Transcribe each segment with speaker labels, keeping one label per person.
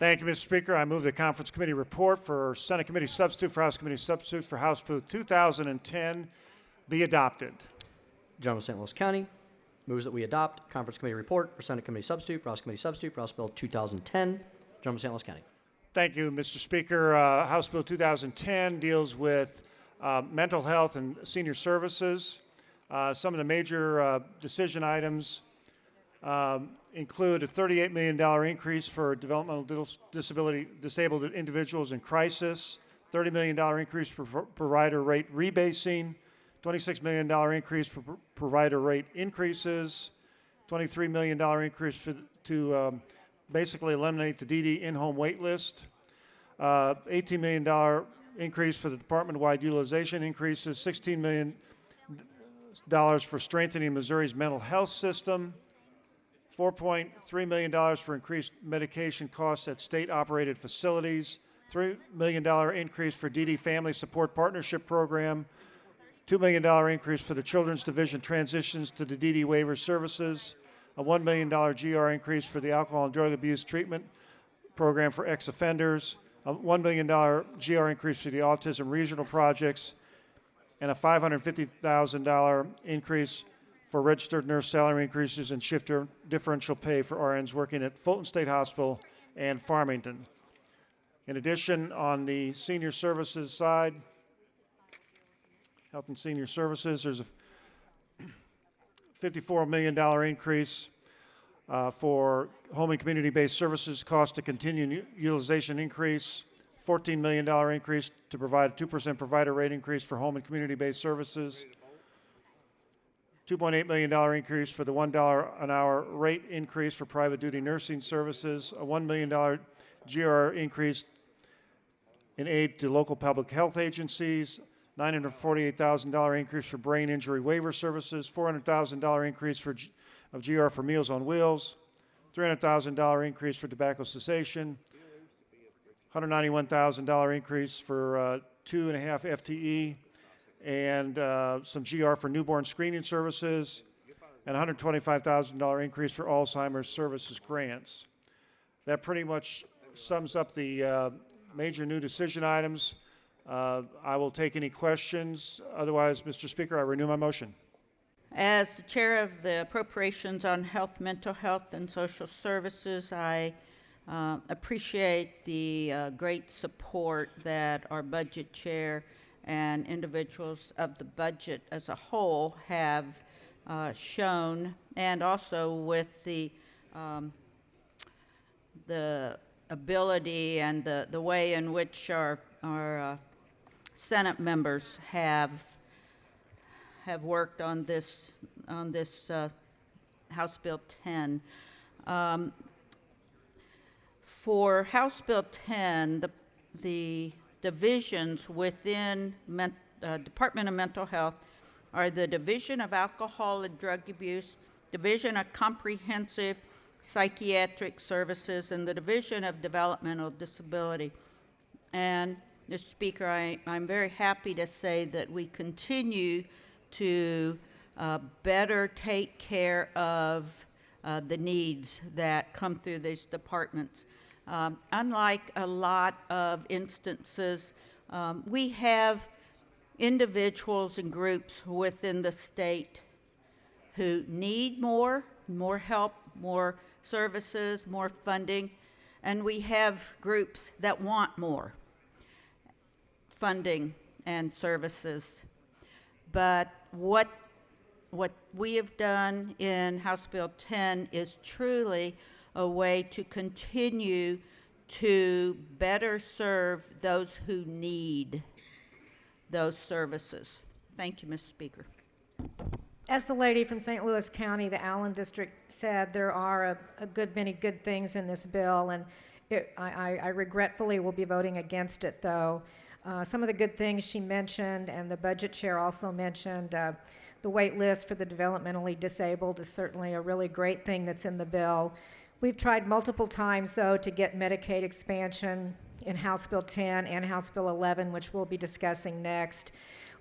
Speaker 1: Thank you, Mr. Speaker. I move the Conference Committee report for Senate Committee Substitute for House Committee Substitute for House Bill 2010 be adopted.
Speaker 2: Gentleman of St. Louis County moves that we adopt Conference Committee report for Senate Committee Substitute for House Committee Substitute for House Bill 2010. Gentleman of St. Louis County.
Speaker 1: Thank you, Mr. Speaker. House Bill 2010 deals with mental health and senior services. Some of the major decision items include a $38 million increase for developmental disabled individuals in crisis, $30 million increase for provider rate rebasing, $26 million increase for provider rate increases, $23 million increase to basically eliminate the DD in-home wait list, $18 million increase for the department-wide utilization increases, $16 million for strengthening Missouri's mental health system, $4.3 million for increased medication costs at state-operated facilities, $3 million increase for DD Family Support Partnership Program, $2 million increase for the Children's Division transitions to the DD waiver services, a $1 million GR increase for the Alcohol and Drug Abuse Treatment Program for ex-offenders, a $1 million GR increase for the Autism Regional Projects, and a $550,000 increase for registered nurse salary increases and shift differential pay for RNs working at Fulton State Hospital and Farmington. In addition, on the senior services side, Health and Senior Services, there's a $54 million increase for home and community-based services cost to continue utilization increase, $14 million increase to provide a 2% provider rate increase for home and community-based services, $2.8 million increase for the $1 an hour rate increase for private duty nursing services, a $1 million GR increase in aid to local public health agencies, $948,000 increase for brain injury waiver services, $400,000 increase of GR for Meals on Wheels, $300,000 increase for tobacco cessation, $191,000 increase for 2.5 FTE, and some GR for newborn screening services, and $125,000 increase for Alzheimer's services grants. That pretty much sums up the major new decision items. I will take any questions. Otherwise, Mr. Speaker, I renew my motion.
Speaker 3: As the chair of the Appropriations on Health, Mental Health, and Social Services, I appreciate the great support that our budget chair and individuals of the budget as a whole have shown, and also with the ability and the way in which our Senate members have worked on this House Bill 10. For House Bill 10, the divisions within Department of Mental Health are the Division of Alcohol and Drug Abuse, Division of Comprehensive Psychiatric Services, and the Division of Developmental Disability. And, Mr. Speaker, I'm very happy to say that we continue to better take care of the needs that come through these departments. Unlike a lot of instances, we have individuals and groups within the state who need more help, more services, more funding, and we have groups that want more funding and services. But what we have done in House Bill 10 is truly a way to continue to better serve those who need those services. Thank you, Mr. Speaker.
Speaker 4: As the lady from St. Louis County, the Allen District, said, there are a good many good things in this bill, and I regretfully will be voting against it, though. Some of the good things she mentioned, and the budget chair also mentioned, the wait list for the developmentally disabled is certainly a really great thing that's in the bill. We've tried multiple times, though, to get Medicaid expansion in House Bill 10 and House Bill 11, which we'll be discussing next.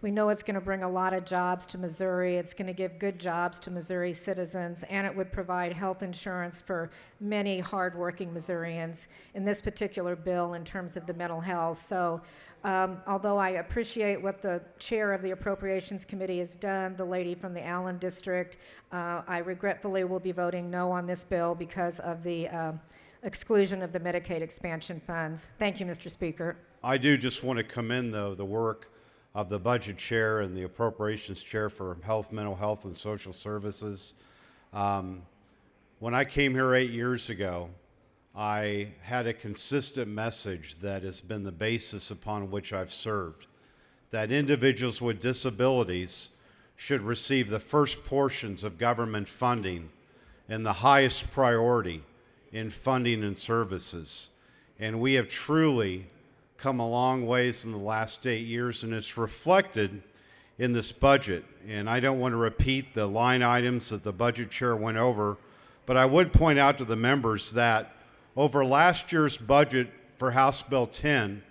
Speaker 4: We know it's going to bring a lot of jobs to Missouri. It's going to give good jobs to Missouri citizens, and it would provide health insurance for many hardworking Missourians in this particular bill in terms of the mental health. So although I appreciate what the chair of the Appropriations Committee has done, the lady from the Allen District, I regretfully will be voting no on this bill because of the exclusion of the Medicaid expansion funds. Thank you, Mr. Speaker.
Speaker 5: I do just want to commend, though, the work of the Budget Chair and the Appropriations Chair for Health, Mental Health, and Social Services. When I came here 8 years ago, I had a consistent message that has been the basis upon which I've served, that individuals with disabilities should receive the first portions of government funding and the highest priority in funding and services. And we have truly come a long ways in the last 8 years, and it's reflected in this budget. And I don't want to repeat the line items that the Budget Chair went over, but I would point out to the members that over last year's budget for House Bill 10,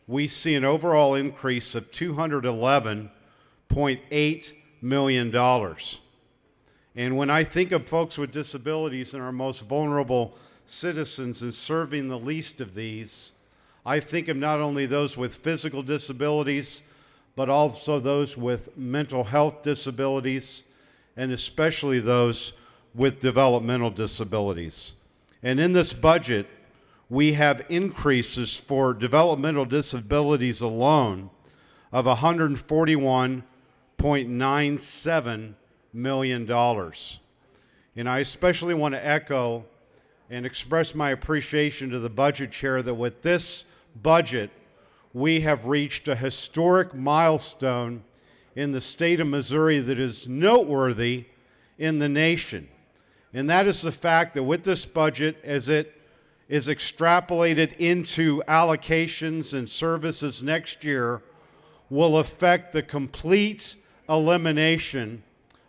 Speaker 5: we see an overall increase of $211.8 million. And when I think of folks with disabilities and our most vulnerable citizens and serving the least of these, I think of not only those with physical disabilities, but also those with mental health disabilities, and especially those with developmental disabilities. And in this budget, we have increases for developmental disabilities alone of $141.97 million. And I especially want to echo and express my appreciation to the Budget Chair that with this budget, we have reached a historic milestone in the state of Missouri that is noteworthy in the nation. And that is the fact that with this budget, as it is extrapolated into allocations and services next year, will affect the complete elimination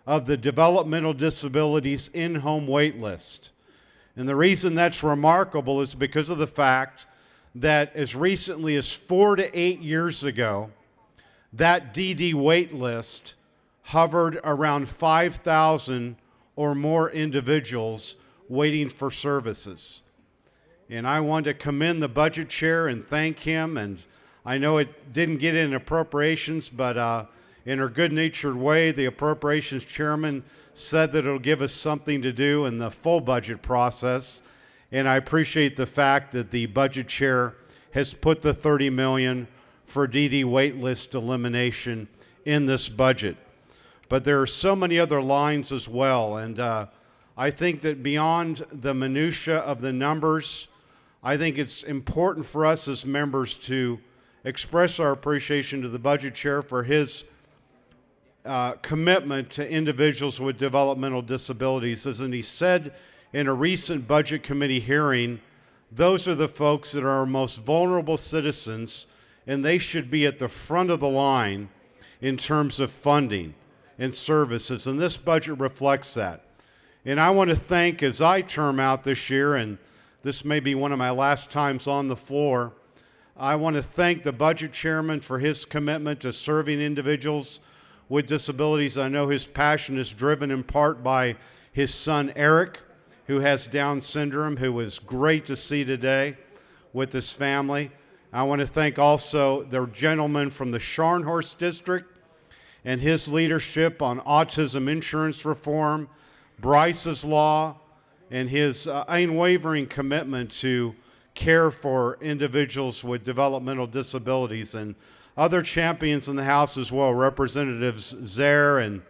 Speaker 5: of the developmental disabilities in-home wait list. And the reason that's remarkable is because of the fact that as recently as 4 to 8 years ago, that DD wait list hovered around 5,000 or more individuals waiting for services. And I want to commend the Budget Chair and thank him. And I know it didn't get in appropriations, but in her good-natured way, the Appropriations Chairman said that it'll give us something to do in the full budget process. And I appreciate the fact that the Budget Chair has put the $30 million for DD wait list elimination in this budget. But there are so many other lines as well. And I think that beyond the minutia of the numbers, I think it's important for us as members to express our appreciation to the Budget Chair for his commitment to individuals with developmental disabilities. As he said in a recent Budget Committee hearing, those are the folks that are our most vulnerable citizens, and they should be at the front of the line in terms of funding and services, and this budget reflects that. And I want to thank, as I term out this year, and this may be one of my last times on the floor, I want to thank the Budget Chairman for his commitment to serving individuals with disabilities. I know his passion is driven in part by his son Eric, who has Down syndrome, who is great to see today with his family. I want to thank also the gentleman from the Scharnhorst District and his leadership on autism insurance reform, Bryce's Law, and his unwavering commitment to care for individuals with developmental disabilities, and other champions in the House as well, Representatives Zare and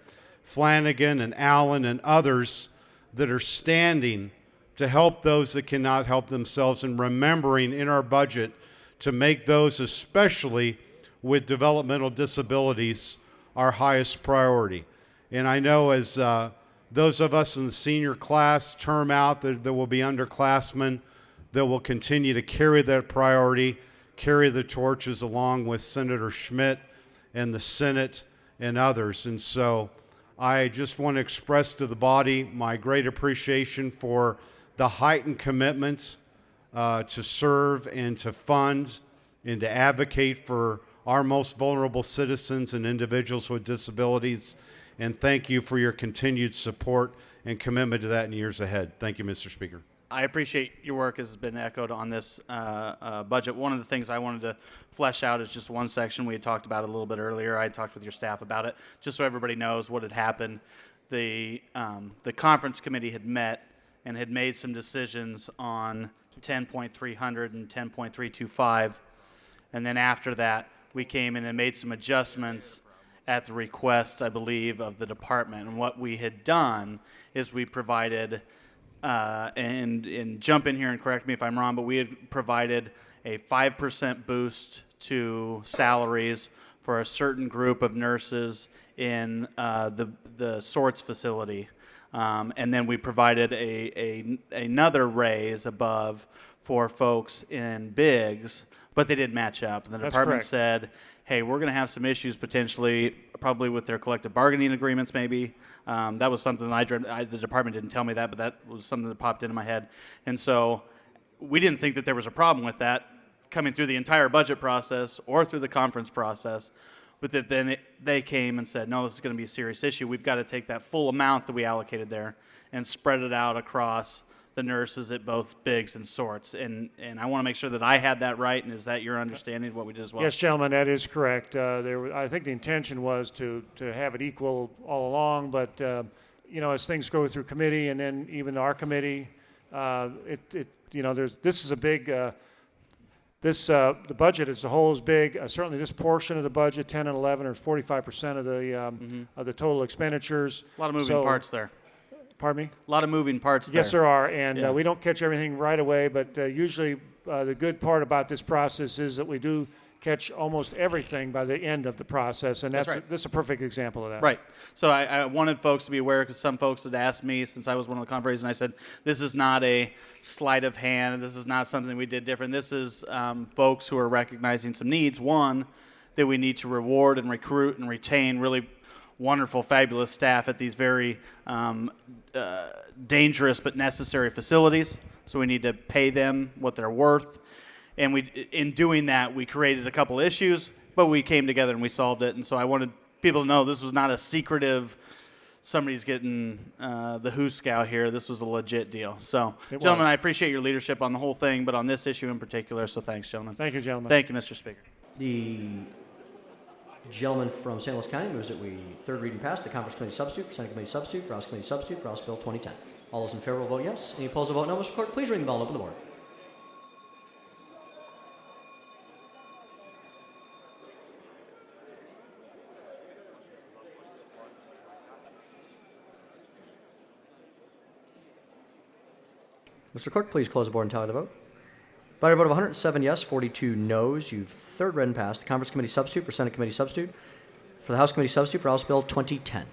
Speaker 5: Flanagan and Allen and others that are standing to help those that cannot help themselves, and remembering in our budget to make those, especially with developmental disabilities, our highest priority. And I know as those of us in the senior class term out, there will be underclassmen that will continue to carry that priority, carry the torches along with Senator Schmidt and the Senate and others. And so I just want to express to the body my great appreciation for the heightened commitment to serve and to fund and to advocate for our most vulnerable citizens and individuals with disabilities. And thank you for your continued support and commitment to that in years ahead. Thank you, Mr. Speaker.
Speaker 6: I appreciate your work has been echoed on this budget. One of the things I wanted to flesh out is just one section we had talked about a little bit earlier. I talked with your staff about it, just so everybody knows what had happened. The conference committee had met and had made some decisions on 10.300 and 10.325, and then after that, we came in and made some adjustments at the request, I believe, of the department. And what we had done is we provided, and jump in here and correct me if I'm wrong, but we had provided a 5% boost to salaries for a certain group of nurses in the sorts facility. And then we provided another raise above for folks in Biggs, but they didn't match up. And the
Speaker 1: That's
Speaker 6: department
Speaker 1: correct.
Speaker 6: said, hey, we're going to have some issues potentially, probably with their collective bargaining agreements maybe. That was something the department didn't tell me that, but that was something that popped into my head. And so we didn't think that there was a problem with that coming through the entire budget process or through the conference process. But that then they came and said, no, this is going to be a serious issue. We've got to take that full amount that we allocated there and spread it out across the nurses at both Biggs and Sorts. And I want to make sure that I had that right. And is that your understanding of what we did as well?
Speaker 1: Yes, gentlemen, that is correct. I think the intention was to have it equal all along, but as things go through committee and then even our committee, this is a big. The budget as a whole is big. Certainly, this portion of the budget, 10 and 11, or 45% of the total expenditures.
Speaker 6: A lot of moving parts there.
Speaker 1: Pardon me?
Speaker 6: A lot of moving parts there.
Speaker 1: Yes, there are, and
Speaker 6: Yeah.
Speaker 1: we don't catch everything right away. But usually, the good part about this process is that we do catch almost everything by the end of the process, and
Speaker 6: That's right.
Speaker 1: that's a perfect example of that.
Speaker 6: Right. So I wanted folks to be aware because some folks had asked me since I was one of the conferees, and I said, this is not a sleight of hand. This is not something we did different. This is folks who are recognizing some needs. One, that we need to reward and recruit and retain really wonderful, fabulous staff at these very dangerous but necessary facilities. So we need to pay them what they're worth. And in doing that, we created a couple issues, but we came together and we solved it. And so I wanted people to know this was not a secretive, somebody's getting the hooskow here. This was a legit deal. So, gentlemen, I appreciate your leadership on the whole thing, but on this issue in particular. So thanks, gentlemen.
Speaker 1: Thank you, gentlemen.
Speaker 6: Thank you, Mr. Speaker.
Speaker 2: The gentleman from St. Louis County moves that we third reading pass the Conference Committee substitute for Senate Committee substitute for House Committee substitute for House Bill 2010. All those in favor will vote yes. Any opposed will vote no. Mr. Clerk, please ring the bell and open the board. Mr. Clerk, please close the board and tally the vote. By a vote of 107 yes, 42 noes, you've third read and passed the Conference Committee substitute for Senate Committee substitute for the House Committee substitute for House Bill 2010.